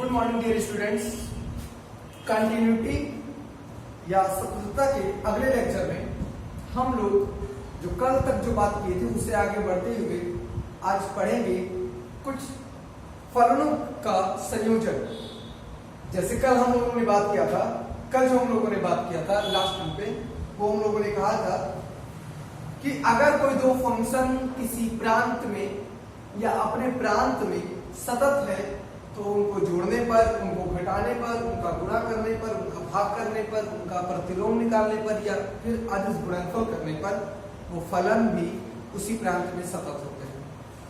Good morning dear students. Continuity या सततता के अगले लेक्चर में हम लोग जो कल तक जो बात किए थे उससे आगे बढ़ते हुए आज पढ़ेंगे कुछ फलनों का संयोजन। जैसे कल हम लोगों ने बात किया था, कल जो हम लोगों ने बात किया था लास्ट टाइम पे, वो हम लोगों ने कहा था कि अगर कोई दो फंक्शन किसी प्रांत में या अपने प्रांत में सतत है तो उनको जोड़ने पर, उनको घटाने पर, उनका गुणा करने पर, उनका भाग करने पर, उनका प्रतिलोम निकालने पर या फिर अदिश गुणनफल करने पर वो फलन भी उसी प्रांत में सतत होते हैं।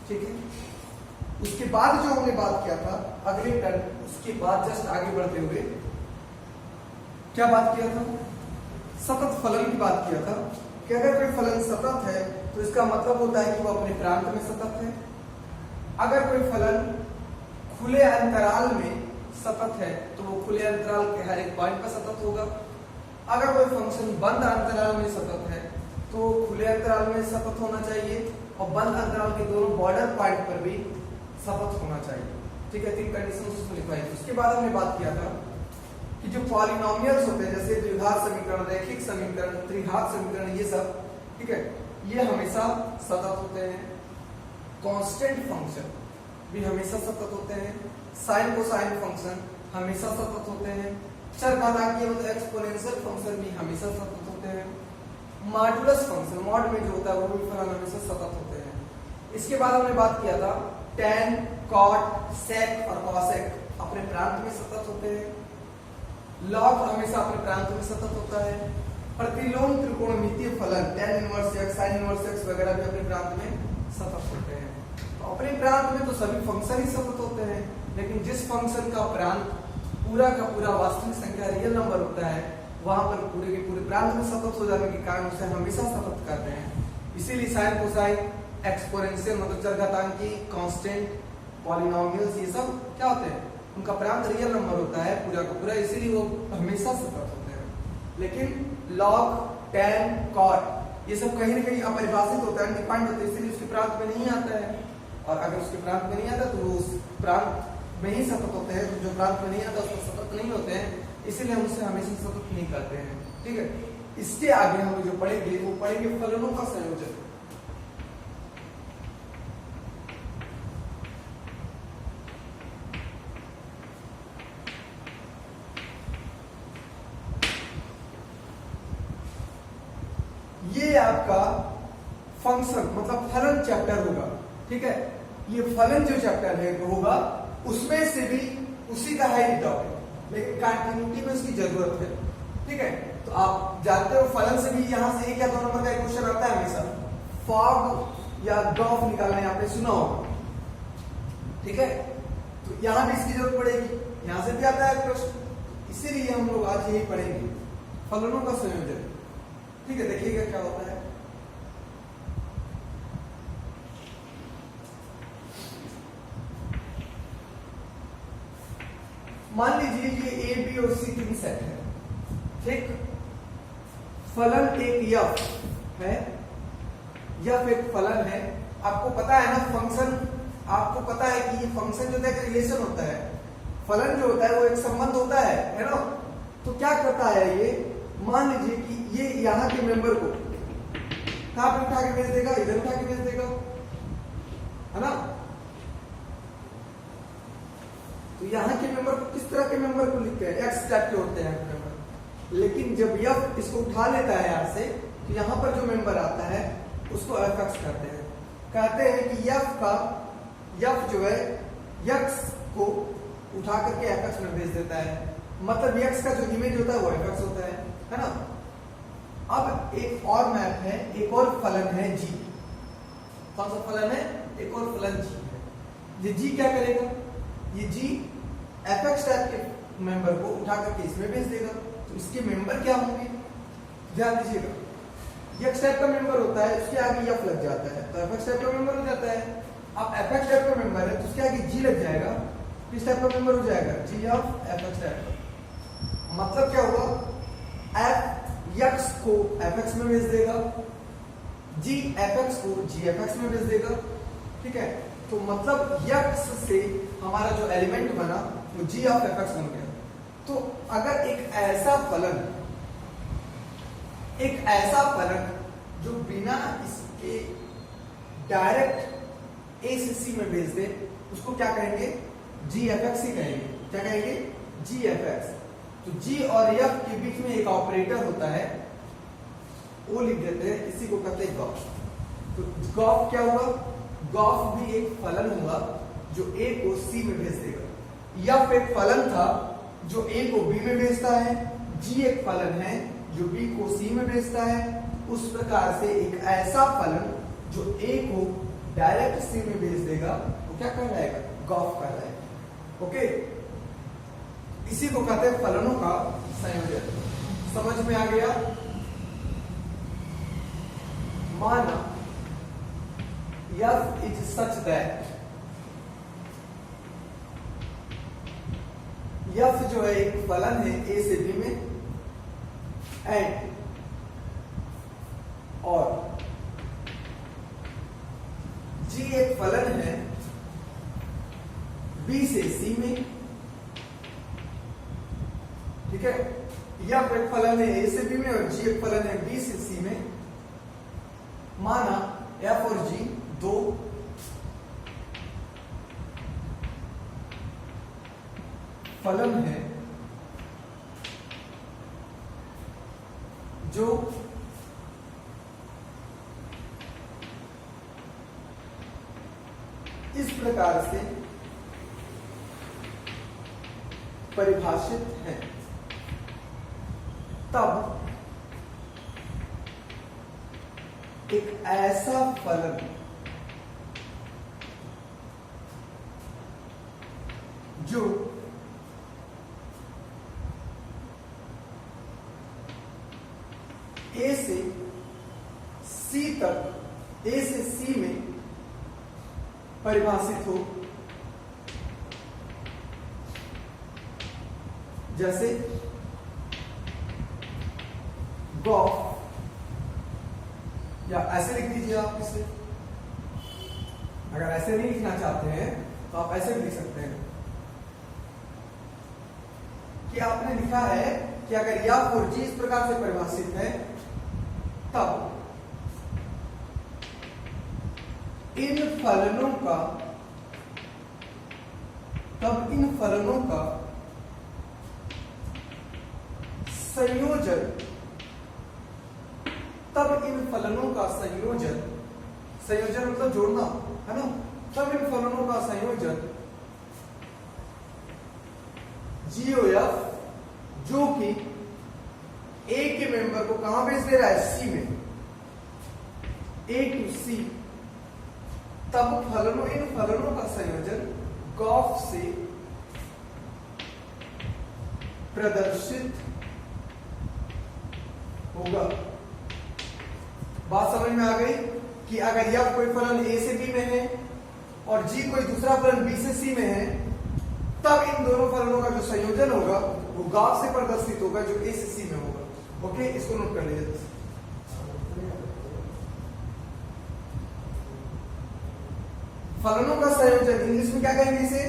ठीक है। उसके बाद जो हमने बात किया था अगले टर्म, उसके बाद जस्ट आगे बढ़ते हुए क्या बात किया था? सतत फलन की बात किया था कि अगर कोई फलन सतत है तो इसका मतलब होता है कि वो अपने प्रांत में सतत है। अगर कोई फलन खुले अंतराल में सतत है तो वो खुले अंतराल के हर एक पॉइंट पर सतत होगा। अगर कोई फंक्शन बंद अंतराल में सतत है तो खुले अंतराल में सतत होना चाहिए और बंद अंतराल के दोनों बॉर्डर पॉइंट पर भी सतत होना चाहिए। ठीक है, तीन कंडीशन लिखवाई। उसके बाद हमने बात किया था कि जो पॉलिनोमियल्स होते हैं जैसे द्विघात समीकरण, रैखिक समीकरण, त्रिघात समीकरण, ये सब ठीक है, ये हमेशा सतत होते हैं। कांस्टेंट फंक्शन भी हमेशा सतत होते हैं। साइन कोसाइन फंक्शन हमेशा सतत होते हैं। चरघातांकीय मतलब एक्सपोनेंशियल फंक्शन भी हमेशा सतत होते हैं। मॉडुलस फंक्शन, मॉड में जो होता है वो भी फलन हमेशा सतत होते हैं। इसके बाद हमने बात किया था tan, cot, sec और cosec अपने प्रांत में सतत होते हैं। log हमेशा अपने प्रांत में सतत होता है। प्रतिलोम त्रिकोणमितीय फलन tan inverse x, sin inverse x वगैरह भी अपने प्रांत में सतत होते हैं। तो अपने प्रांत में तो सभी फंक्शन ही सतत होते हैं, लेकिन जिस फंक्शन का प्रांत पूरा का पूरा वास्तविक संख्या रियल नंबर होता है वहां पर पूरे के पूरे प्रांत में सतत हो जाने के कारण उसे हमेशा सतत करते हैं। इसीलिए साइन कोसाइन एक्सपोनेंशियल मतलब चरघातांकी, कांस्टेंट, पॉलिनोमियल्स ये सब क्या होते हैं, उनका प्रांत रियल नंबर होता है पूरा का पूरा, इसीलिए वो हमेशा सतत होते हैं। लेकिन log, tan, cot ये सब कहीं ना कहीं अपरिभाषित होता है, डिफाइंड होता है, इसीलिए उसके प्रांत में नहीं आता है। और अगर उसके प्रांत में नहीं आता तो वो उस प्रांत में ही सतत होते हैं, तो जो प्रांत में नहीं आता उसमें सतत नहीं होते हैं, इसीलिए हम उसे हमेशा सतत नहीं करते हैं। ठीक है। इसके आगे हम जो पढ़ेंगे वो पढ़ेंगे फलनों का संयोजन। ये आपका फंक्शन मतलब फलन चैप्टर होगा। ठीक है, ये फलन जो चैप्टर है होगा उसमें से भी उसी का है टॉपिक, लेकिन कंटिन्यूटी में उसकी जरूरत है। ठीक है, तो आप जानते हो फलन से भी यहाँ से एक या दो नंबर का क्वेश्चन आता है हमेशा। फॉग या गॉफ निकालने आपने सुना होगा। ठीक है, तो यहाँ भी इसकी जरूरत पड़ेगी, यहाँ से भी आता है प्रश्न, इसीलिए हम लोग आज यही पढ़ेंगे फलनों का संयोजन। ठीक है, देखिएगा क्या होता है। मान लीजिए ये ए बी और सी तीन सेट है। ठीक, फलन एक यफ है, यफ एक फलन है। आपको पता है ना फंक्शन, आपको पता है कि ये फंक्शन जो है एक रिलेशन होता है, फलन जो होता है वो एक संबंध होता है ना। तो क्या करता है ये, मान लीजिए कि ये यहाँ के मेंबर को कहां पे उठा के भेज देगा, इधर उठा के भेज देगा, है ना। तो यहाँ के मेंबर को किस तरह के मेंबर को लिखते हैं, एक्स टाइप के होते हैं मेंबर। लेकिन जब यफ इसको उठा लेता है यहाँ से, तो यहाँ पर जो मेंबर आता है उसको एफ एक्स कहते हैं। कहते हैं कि यफ जो है यक्स को उठा करके एफ एक्स में भेज देता है, मतलब यक्स का जो इमेज होता है वो एफ एक्स होता है ना। अब एक और मैप है, एक और फलन है जी। कौन सा फलन है? एक और फलन जी है। ये जी क्या करेगा, ये जी एफ एक्स टाइप के मेंबर को उठा करके इसमें भेज देगा। तो इसके मेंबर क्या होंगे, ध्यान दीजिएगा। एक्स टाइप का मेंबर होता है, उसके आगे यफ लग जाता है तो एफ एक्स टाइप का मेंबर हो जाता है। अब एफ एक्स टाइप का मेंबर है तो उसके आगे जी लग जाएगा, किस टाइप का मेंबर हो जाएगा, जी ऑफ एफ एक्स टाइप का। मतलब क्या हुआ, एफ यक्स को एफ एक्स में भेज देगा, जी एफ एक्स को जी एफ एक्स में भेज देगा। ठीक है, तो मतलब यक्स से हमारा जो एलिमेंट बना वो जी ऑफ एफ एक्स बन गया। तो अगर एक ऐसा फलन जो बिना इसके डायरेक्ट ए से सी में भेज दे उसको क्या कहेंगे, जी एफ एक्स ही कहेंगे। क्या कहेंगे, जी एफ एक्स। तो जी और एफ के बीच में एक ऑपरेटर होता है, वो लिख देते हैं, इसी को कहते हैं गॉफ। तो गॉफ क्या हुआ, गॉफ भी एक फलन हुआ जो ए को सी में भेज देगा। एफ एक फलन था जो ए को बी में भेजता है, जी एक फलन है जो बी को सी में भेजता है। उस प्रकार से एक ऐसा फलन जो ए को डायरेक्ट सी में भेज देगा वो क्या कहलाएगा, गॉफ कहलाएगा। ओके, इसी को कहते हैं फलनों का संयोजन। समझ में आ गया। माना f is such that f जो है एक फलन है a से b में, एंड और g एक फलन है b से c में। ठीक है, f एक फलन है a से b में और g एक फलन है b से c में। माना f और g दो फलन है जो इस प्रकार से परिभाषित है, तब एक ऐसा फलन जो ए से सी तक, ए से सी में परिभाषित हो, जैसे गॉफ, या ऐसे लिख दीजिए आप इसे। अगर ऐसे नहीं लिखना चाहते हैं तो आप ऐसे भी लिख सकते हैं कि आपने लिखा है कि अगर या और जी इस प्रकार से परिभाषित है, तब इन फलनों का संयोजन, संयोजन मतलब जोड़ना है ना, तब इन फलनों का संयोजन GOF जो कि ए के मेंबर को कहां भेज दे रहा है, सी में, ए टू सी, तब इन फलनों का संयोजन गॉफ से प्रदर्शित होगा। बात समझ में आ गई कि अगर यह कोई फलन ए से बी में है और जी कोई दूसरा फलन बी से सी में है, तब इन दोनों फलनों का जो संयोजन होगा वो गॉफ से प्रदर्शित होगा जो ए से सी में होगा। ओके, इसको नोट कर लीजिए। फलनों का संयोजन इंग्लिश में क्या कहेंगे इसे,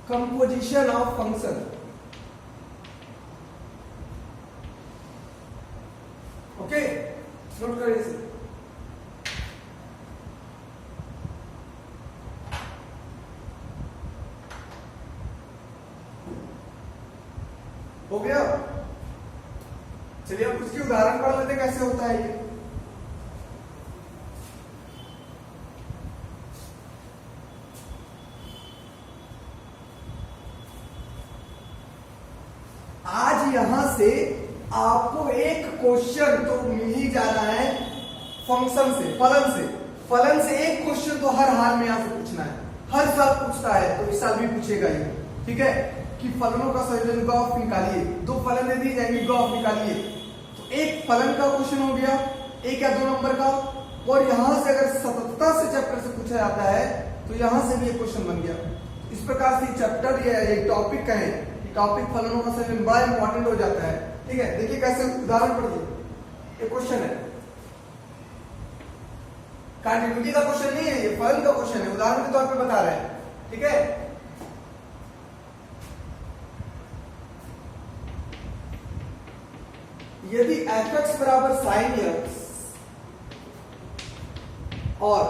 composition of function. Okay, note करिए इसे। हो गया। चलिए अब उसकी उदाहरण पढ़ लेते कैसे होता है ये। आज यहां से आपको एक क्वेश्चन तो मिल ही जाना है फंक्शन से, फलन से एक क्वेश्चन तो हर हाल में यहां से पूछना है। हर साल पूछता है तो इस साल भी पूछेगा ये। ठीक है, कि फलनों का संयोजन गॉफ निकालिए, दो फलन दे दी जाएंगे, गॉफ निकालिए। तो एक फलन का क्वेश्चन हो गया, एक या 2 नंबर का, और यहां से अगर सततता से चैप्टर से पूछा जाता है तो यहां से भी एक क्वेश्चन बन गया। इस प्रकार से चैप्टर या एक टॉपिक कहें, टॉपिक फलनों का संयोजन बड़ा इंपॉर्टेंट हो जाता है। ठीक है, देखिए कैसे उदाहरण पढ़िए। एक क्वेश्चन है, कंटिन्यूटी का क्वेश्चन नहीं है, ये फलन का क्वेश्चन है, उदाहरण के तौर पे बता रहे हैं, ठीक है। यदि fx बराबर sin x और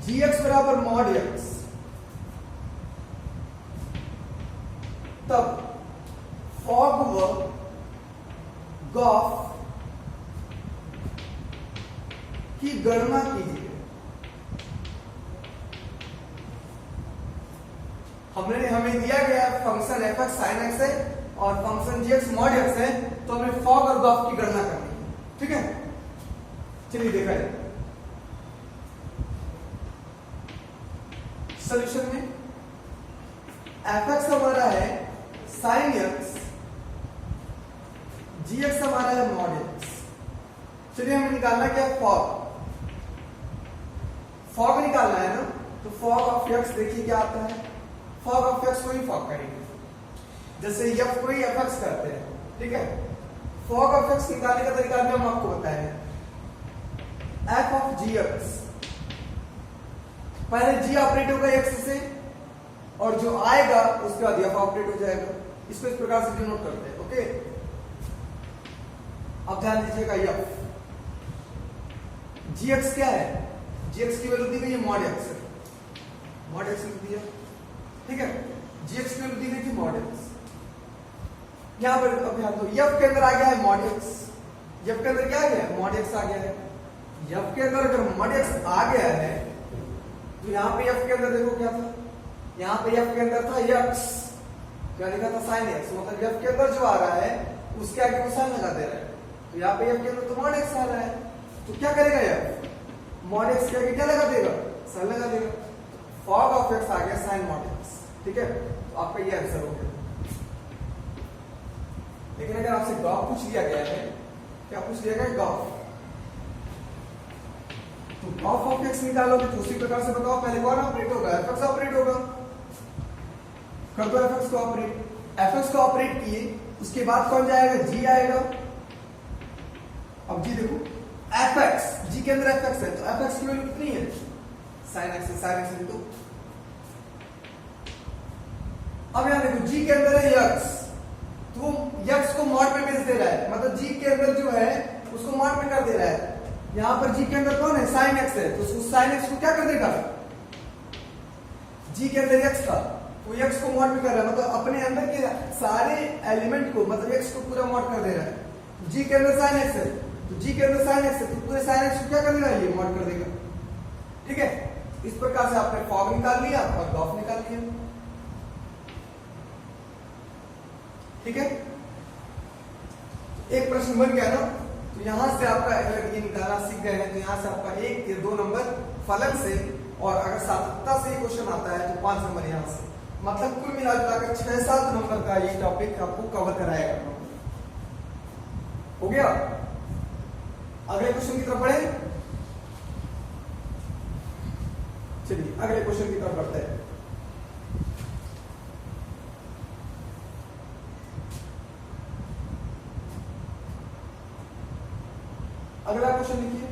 gx बराबर mod x, तब फॉग व गॉफ की गणना कीजिए। हमें दिया गया फंक्शन fx sin x है और फंक्शन gx mod x है, तो हमें फॉग और गॉफ की गणना करनी है, ठीक है। चलिए देखा जाए सॉल्यूशन में। fx हमारा है sin x, gx हमारा है mod x। चलिए हमें निकालना क्या है, फॉग निकालना है ना, तो फॉग ऑफ x देखिए क्या आता है, फॉग ऑफ x को ही फॉग करेंगे, जैसे f को ही fx करते हैं, ठीक है। फॉग ऑफ x निकालने का तरीका भी हम आपको बताए हैं। f ऑफ gx, पहले g ऑपरेट होगा x से और जो आएगा उसके बाद f ऑपरेट हो जाएगा, इसको इस प्रकार से डिनोट करते हैं, ओके। अब ध्यान दीजिएगा f gx क्या है, gx की वैल्यू दी गई है mod x, mod x लिख दिया, ठीक है। gx की वैल्यू दी गई थी mod x, यहां पर अब ध्यान दो, f के अंदर आ गया है mod x, f के अंदर क्या आ गया है, mod x आ गया है। f के अंदर अगर mod x आ गया है तो यहां पे f के अंदर देखो क्या था, यहां पे f के अंदर था x, क्या लिखा था sin x, मतलब f के अंदर जो आ रहा है उसके आगे को sin लगा दे रहा है, तो यहां पे f के अंदर तो mod x आ रहा है, तो क्या करेगा f, mod x के आगे क्या लगा देगा, sin लगा देगा, fog ऑफ x आ गया sin mod x, ठीक है। तो आपका ये आंसर हो गया। लेकिन अगर आपसे गॉफ पूछ लिया गया है, क्या पूछ लिया गया गॉफ, तो गॉफ ऑफ x निकालोगे तो उसी प्रकार से बताओ, पहले कौन ऑपरेट होगा, fx ऑपरेट होगा, कर दो fx को ऑपरेट, fx को ऑपरेट किए उसके बाद कौन जाएगा, g आएगा। अब g देखो fx, g के अंदर fx है, तो fx की वैल्यू कितनी है, sin x है, sin x तो अब यहां देखो g के अंदर है x, तो x को मॉड में भेज दे रहा है, मतलब g के अंदर जो है उसको मॉड में कर दे रहा है। यहां पर g के अंदर कौन है, sin x है, तो उसको sin x को क्या कर देगा, g के अंदर x था तो x को मॉड में कर रहा है, मतलब अपने अंदर के सारे एलिमेंट को, मतलब x को पूरा मॉड कर दे रहा है। g के अंदर sin x है, तो g के अंदर sin x है, तो पूरे sin x को क्या कर देगा, ये मॉड कर देगा, ठीक है। इस प्रकार से आपने फॉग निकाल लिया और गॉफ निकाल लिया, ठीक है। एक प्रश्न बन गया ना, तो यहां से आपका अगर ये निकालना सीख गए हैं तो यहां से आपका 1 या 2 नंबर फलन से, और अगर सार्थकता से ये क्वेश्चन आता है तो 5 नंबर यहां से, मतलब कुल मिलाकर 6-7 नंबर का ये टॉपिक आपको कवर कराएगा। हो गया, अगले क्वेश्चन की तरफ बढ़े, चलिए अगले क्वेश्चन की तरफ बढ़ते हैं। अगला क्वेश्चन लिखिए,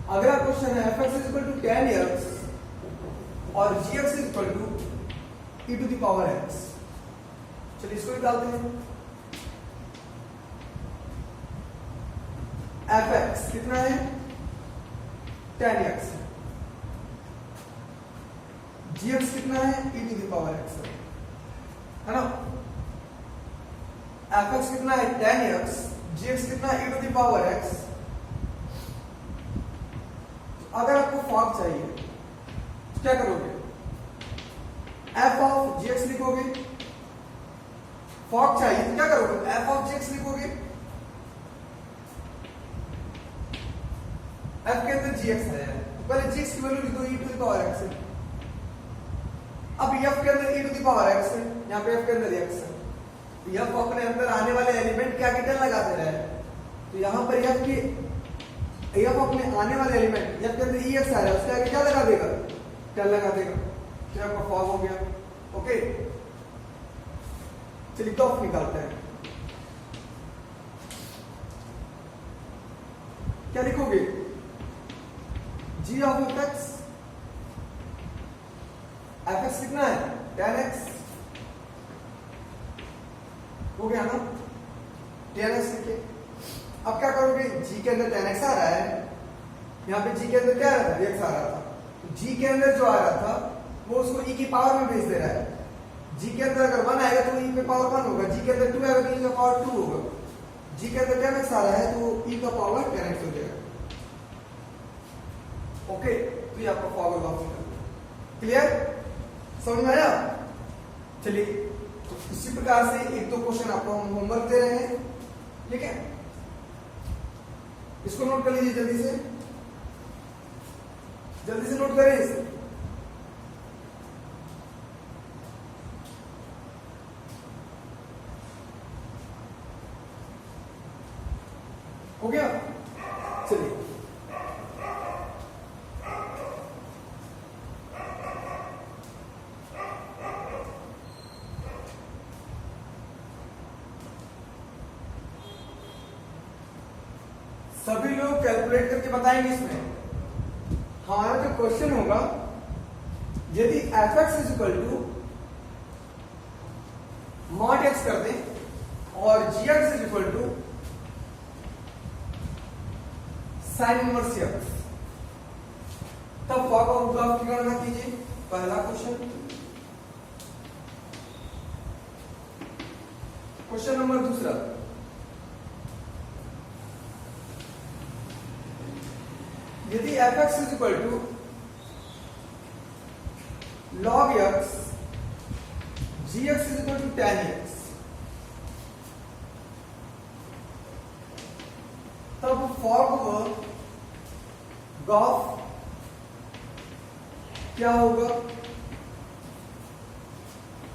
अगला क्वेश्चन है fx is equal to tan x और gx is equal to e to the power x। चलिए इसको निकालते हैं। fx कितना है, tan x, gx कितना है, e to the power x है ना। fx कितना है, tan x, gx कितना है, e to the power x। अगर आपको फॉग चाहिए तो क्या करोगे, f ऑफ gx लिखोगे, फॉग चाहिए तो क्या करोगे, f ऑफ gx लिखोगे, f के अंदर gx है, पहले gx की वैल्यू लिख दो, e to the power x है। अब f के अंदर e to the power x है, यहाँ पे f के अंदर x है, तो f अपने अंदर आने वाले एलिमेंट के आगे टन लगा दे रहा है, तो यहाँ पर f की f अपने आने वाले एलिमेंट f के अंदर ex आ रहा है, उसके आगे क्या लगा देगा, टन लगा देगा, तो आपका फॉग हो गया, ओके। चलिए गॉफ निकालते हैं। क्या लिखोगे? g ऑफ एफ एक्स लिखना है, tan x हो गया ना, tan x लिखे। अब क्या करोगे? g के अंदर tan x आ रहा है, यहाँ पे g के अंदर क्या आ रहा था? x आ रहा था। g के अंदर जो आ रहा था वो उसको e की पावर में भेज दे रहा है। g के अंदर अगर 1 आएगा तो e पे पावर 1 होगा, g के अंदर 2 आएगा तो e का पावर 2 होगा। g के अंदर tan x आ रहा है तो e का पावर tan x हो जाएगा। ओके, तो ये आपका फॉरवर्ड ऑफ क्लियर, समझ में आया? चलिए, तो इसी प्रकार से एक दो क्वेश्चन आपको हम होमवर्क दे रहे हैं, ठीक है? इसको नोट कर लीजिए जल्दी से नोट करें इसे। हो गया? चलिए, सभी लोग कैलकुलेट करके बताएंगे इसमें। हमारा जो क्वेश्चन होगा, यदि F X is equal to mod X कर दें और G X is equal to sine inverse X, तब फॉग ऑफ ग्राफ की गणना कीजिए। पहला क्वेश्चन। क्वेश्चन नंबर दूसरा, यदि F X is equal to log X, G X is equal to tan X, तब फॉग गॉफ क्या होगा?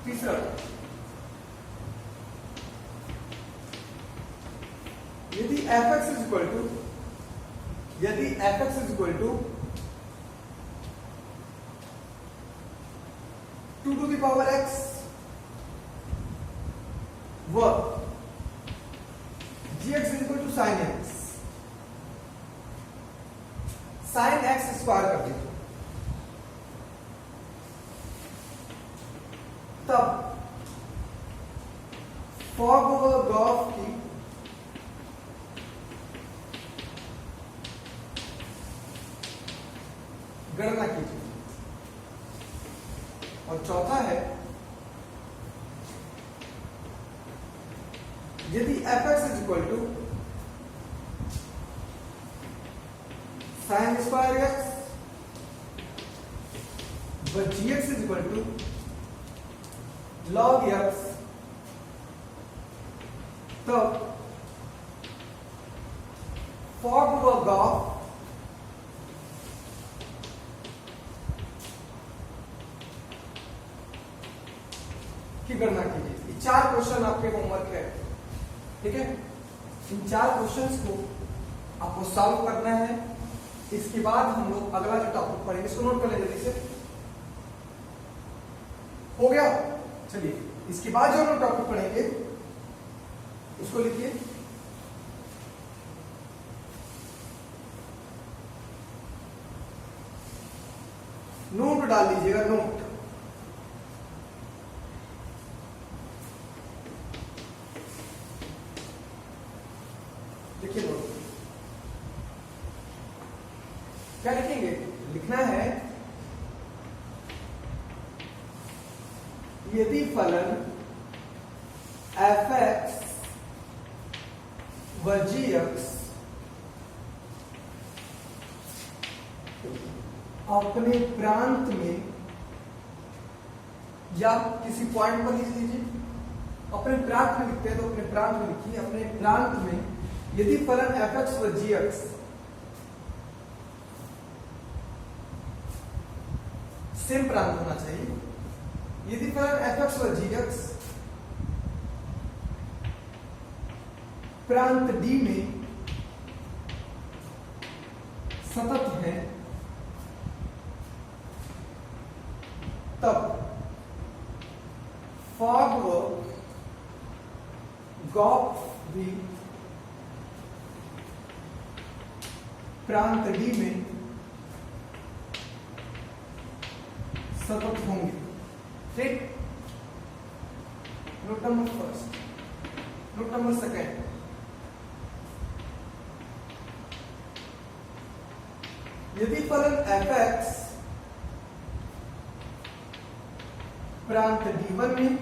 तीसरा, यदि F X is equal to two to the power X व G X is equal to sine x, sine x square कर दीजिए, तब fog gof की गणना कीजिए। और चौथा है, यदि F X is equal to sine square X व G X is equal to log X, तब फॉग गॉफ की गणना कीजिए। ये 4 क्वेश्चन आपके होमवर्क है, ठीक है? इन 4 क्वेश्चंस को आपको सॉल्व करना है। इसके बाद हम लोग अगला जो टॉपिक पढ़ेंगे, इसको नोट कर लें जल्दी से। हो गया? चलिए, इसके बाद जो हम लोग टॉपिक पढ़ेंगे उसको लिखिए। नोट डाल दीजिएगा, नोट। देखिए नोट क्या लिखेंगे? लिखना है, यदि फलन एफ एक्स व जी एक्स अपने प्रांत में, या किसी पॉइंट पर लिख लीजिए, अपने प्रांत में लिखते हैं तो अपने प्रांत में लिखिए, अपने प्रांत में यदि फलन एफ एक्स व जी एक्स सेम प्रांत होना चाहिए, यदि फलन एफ एक्स व जी एक्स प्रांत डी में सतत है, तब फॉग प्रांत डी में सतत होंगे। ठीक, note number first. Note number second, यदि फलन f(x) प्रांत D1 में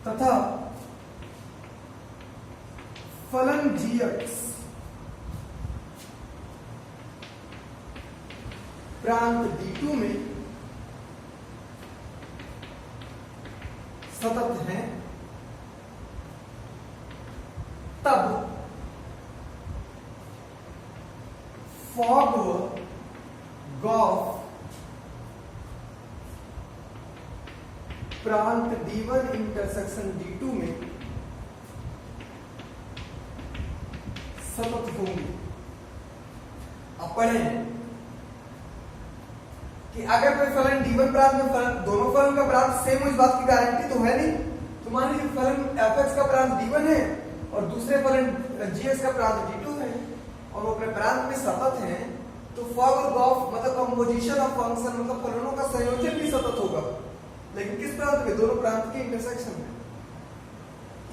तथा फलन g(x) प्रांत D2 में सतत हैं, तब फॉग व गॉफ प्रांत D1 इंटरसेक्शन D2 में सतत होंगे। अब पढ़ें कि अगर कोई फलन D1 प्रांत में दोनों फलन का प्रांत सेम हो, इस बात की गारंटी तो है नहीं। तो मान लीजिए फलन f(x) का प्रांत D1 है और दूसरे फलन g(x) का प्रांत D2 है और वो अपने प्रांत में सतत हैं, तो फॉग और गॉफ मतलब कंपोजिशन ऑफ फंक्शन मतलब फलनों का संयोजन भी सतत होगा, लेकिन किस प्रांत में? दोनों प्रांत के इंटरसेक्शन में।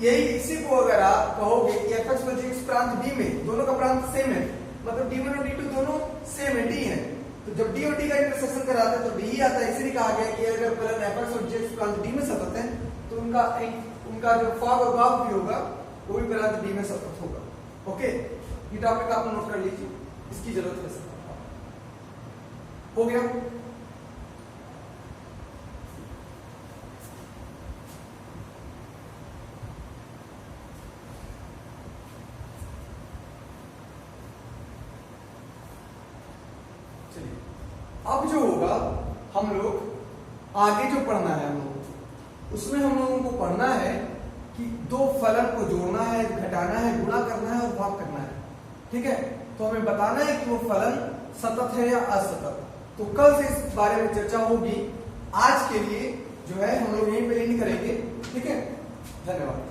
यही इसी को अगर आप कहोगे कि f(x) और g(x) प्रांत D में दोनों का प्रांत सेम है, मतलब D1 और D2 दोनों सेम है, D है, तो जब D और D का इंटरसेक्शन कराते हैं तो D ही आता है। इसीलिए कहा गया कि अगर फलन f(x) और g(x) प्रांत D में सतत है तो उनका जो फॉग और गॉफ भी होगा वो भी प्रांत D में सतत होगा। ओके, ये टॉपिक आप नोट कर लीजिए, इसकी जरूरत है। हो गया? चलिए, अब जो होगा हम लोग आगे जो पढ़ना है हम लोग उसमें हम लोगों को पढ़ना है कि दो फलन को जोड़ना है, घटाना है, गुणा करना है और भाग करना है। ठीक है, तो हमें बताना है कि वो फलन सतत है या असतत। तो कल से इस बारे में चर्चा होगी। आज के लिए जो है हम लोग यहीं पे एंड करेंगे। ठीक है, धन्यवाद।